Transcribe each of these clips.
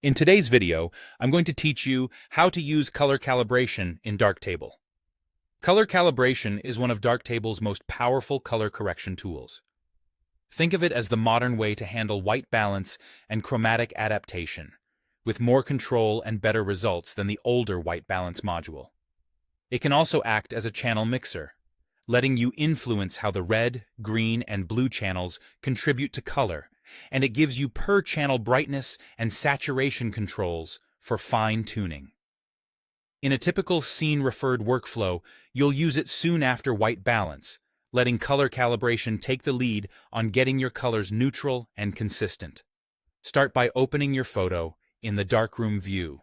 In today's video, I'm going to teach you how to use color calibration in Darktable. Color calibration is one of Darktable's most powerful color correction tools. Think of it as the modern way to handle white balance and chromatic adaptation, with more control and better results than the older white balance module. It can also act as a channel mixer, letting you influence how the red, green, and blue channels contribute to color, and it gives you per-channel brightness and saturation controls for fine-tuning. In a typical scene-referred workflow, you'll use it soon after white balance, letting color calibration take the lead on getting your colors neutral and consistent. Start by opening your photo in the darkroom view.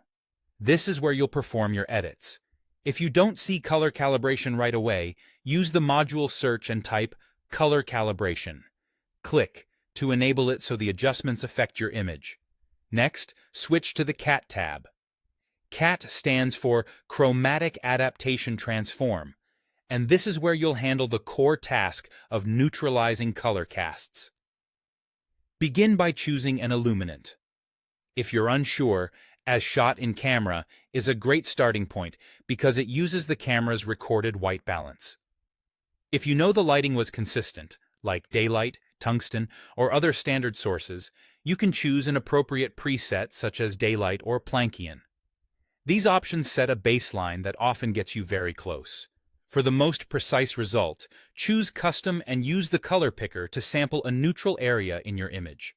This is where you'll perform your edits. If you don't see color calibration right away, use the module search and type color calibration. Click to enable it so the adjustments affect your image. Next, switch to the CAT tab. CAT stands for Chromatic Adaptation Transform, and this is where you'll handle the core task of neutralizing color casts. Begin by choosing an illuminant. If you're unsure, as shot in camera is a great starting point because it uses the camera's recorded white balance. If you know the lighting was consistent, like daylight, tungsten, or other standard sources, you can choose an appropriate preset such as daylight or Planckian. These options set a baseline that often gets you very close. For the most precise result, choose custom and use the color picker to sample a neutral area in your image.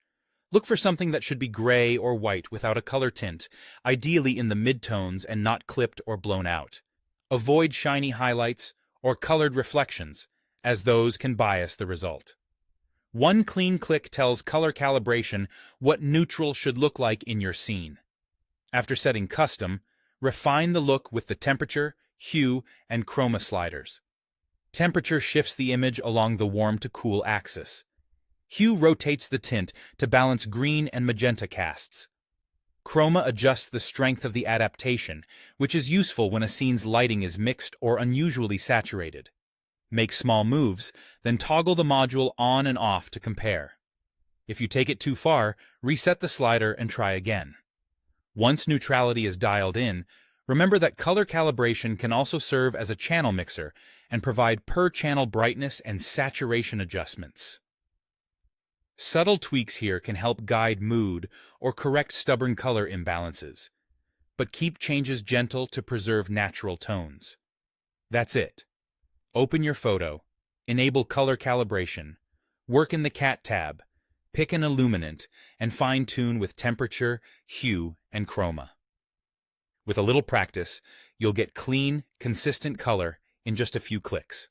Look for something that should be gray or white without a color tint, ideally in the midtones and not clipped or blown out. Avoid shiny highlights or colored reflections, as those can bias the result. One clean click tells color calibration what neutral should look like in your scene. After setting custom, refine the look with the temperature, hue, and chroma sliders. Temperature shifts the image along the warm to cool axis. Hue rotates the tint to balance green and magenta casts. Chroma adjusts the strength of the adaptation, which is useful when a scene's lighting is mixed or unusually saturated. Make small moves, then toggle the module on and off to compare. If you take it too far, reset the slider and try again. Once neutrality is dialed in, remember that color calibration can also serve as a channel mixer and provide per-channel brightness and saturation adjustments. Subtle tweaks here can help guide mood or correct stubborn color imbalances, but keep changes gentle to preserve natural tones. That's it. Open your photo, enable color calibration, work in the CAT tab, pick an illuminant, and fine-tune with temperature, hue, and chroma. With a little practice, you'll get clean, consistent color in just a few clicks.